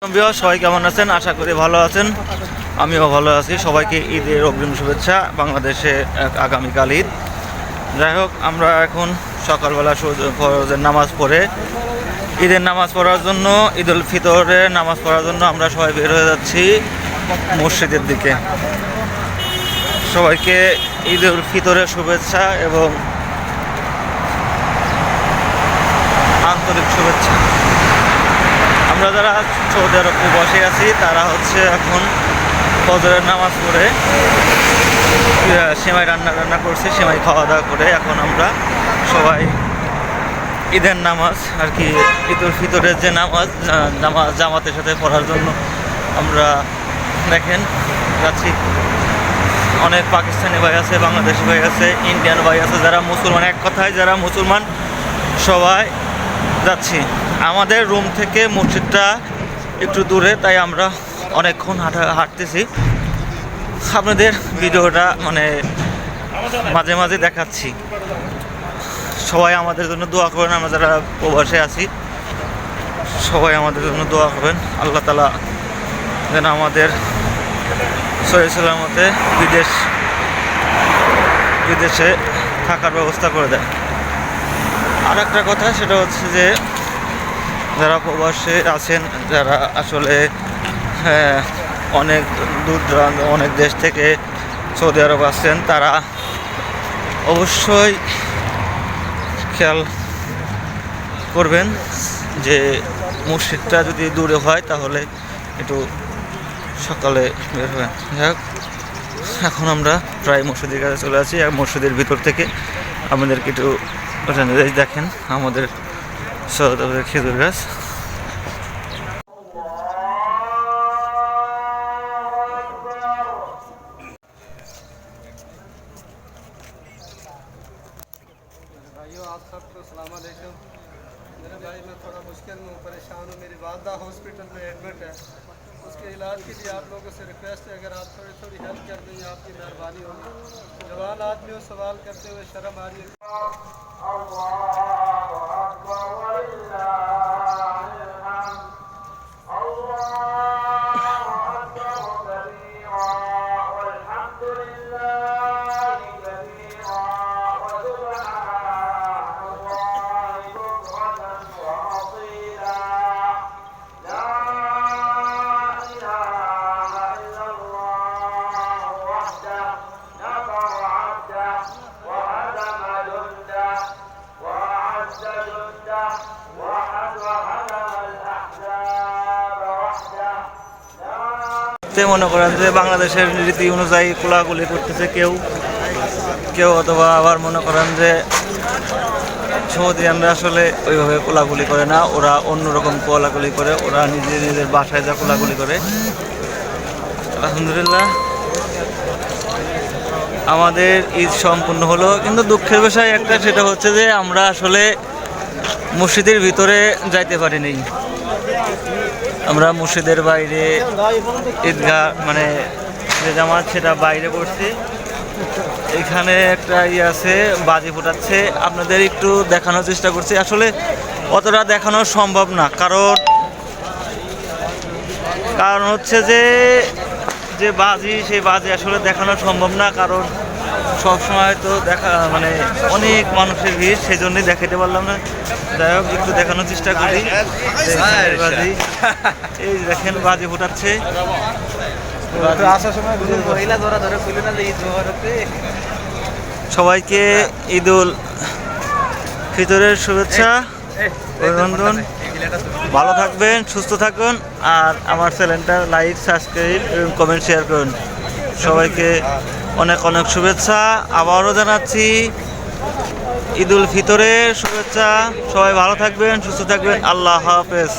সবাই কেমন আছেন? আশা করি ভালো আছেন। আমিও ভালো আছি। সবাইকে ঈদের অগ্রিম শুভেচ্ছা। বাংলাদেশে আগামীকাল ঈদ। যাই হোক, আমরা এখন সকালবেলা ফরজের নামাজ পড়ে ঈদের নামাজ পড়ার জন্য, ঈদ উল ফিতরের নামাজ পড়ার জন্য আমরা সবাই বের হয়ে যাচ্ছি মসজিদের দিকে। সবাইকে ঈদ উল ফিতরের শুভেচ্ছা এবং আন্তরিক শুভেচ্ছা। আমরা যারা সৌদি আরব বসে আছি তারা হচ্ছে এখন ফজরের নামাজ পড়ে সেমাই রান্না করছি, সেমাই খাওয়া দাওয়া করে এখন আমরা সবাই ঈদের নামাজ আর কি ঈদ উল ফিতরের যে নামাজ জামাতের সাথে পড়ার জন্য আমরা দেখেন যাচ্ছি। অনেক পাকিস্তানি ভাই আছে, বাংলাদেশি ভাই আছে, ইন্ডিয়ান ভাই আছে, যারা মুসলমান, এক কথায় যারা মুসলমান সবাই যাচ্ছি। আমাদের রুম থেকে মসজিদটা একটু দূরে, তাই আমরা অনেকক্ষণ হাঁটতেছি। আপনাদের ভিডিওটা মাঝে মাঝে দেখাচ্ছি। সবাই আমাদের জন্য দোয়া করবেন। আমরা যারা প্রবাসে আছি সবাই আমাদের জন্য দোয়া করবেন। আল্লাহ তাআলা যেন আমাদের সহি সালামতে বিদেশে থাকার ব্যবস্থা করে দেয়। আর একটা কথা, সেটা হচ্ছে যে যারা প্রবাসে আছেন, যারা আসলে অনেক দূর দূরান্ত অনেক দেশ থেকে সৌদি আরব আসছেন, তারা অবশ্যই খেয়াল করবেন যে মসজিদটা যদি দূরে হয় তাহলে একটু সকালে বের হবেন। যাই হোক, এখন আমরা প্রায় মসজিদের কাছে চলে আসি। আর মসজিদের ভিতর থেকে আমাদেরকে একটু দেখেন আমাদের সৌদি খেজুর গাছ। आप सबको अस्सलाम वालेकुम। मेरे भाई मैं थोड़ा मुश्किल में हूँ, परेशान हूँ। मेरी वालदा हॉस्पिटल में एडमिट है। उसके इलाज के लिए आप लोगों से रिक्वेस्ट है, अगर आप थोड़ी हेल्प कर दें आपकी मेहरबानी होगी। जवान आदमी हो, सवाल करते हुए शर्म आ रही है। মনে করেন যে বাংলাদেশের রীতি অনুযায়ী কোলাকুলি করতেছে কেউ অথবা আবার মনে করেন যে সৌদিয়ানরা আসলে ওইভাবে কোলাকুলি করে না, ওরা অন্যরকম কোলাকুলি করে, ওরা নিজেদের বাসায় যা কোলাকুলি করে। আলহামদুলিল্লাহ আমাদের ঈদ সম্পূর্ণ হলো, কিন্তু দুঃখের বিষয় একটা, সেটা হচ্ছে যে আমরা আসলে মসজিদের ভিতরে যাইতে পারিনি। আমরা মসজিদের বাইরে ঈদগাহ যে জামাত সেটা বাইরে করছি। এখানে একটা আছে, বাজি ফোটাচ্ছে, আপনাদের একটু দেখানোর চেষ্টা করছি। আসলে অতটা দেখানো সম্ভব না, কারণ হচ্ছে যে বাজি, সেই বাজি আসলে দেখানো সম্ভব না, কারণ সবসময় তো অনেক মানুষের ভিড়, সেই জন্যই দেখাতে পারলাম না। যাই হোক, একটু দেখানোর চেষ্টা করি। বাজি, এই দেখেন বাজি ফোটাচ্ছে। সবাইকে ঈদ উল ফিতরের শুভেচ্ছা, অভিনন্দন। ভালো থাকবেন, সুস্থ থাকুন, আর আমার চ্যানেলটা লাইক, সাবস্ক্রাইব এবং কমেন্ট শেয়ার করুন। সবাইকে অনেক অনেক শুভেচ্ছা আবারও জানাচ্ছি। ঈদ উল ফিতরের শুভেচ্ছা। সবাই ভালো থাকবেন, সুস্থ থাকবেন। আল্লাহ হাফেজ।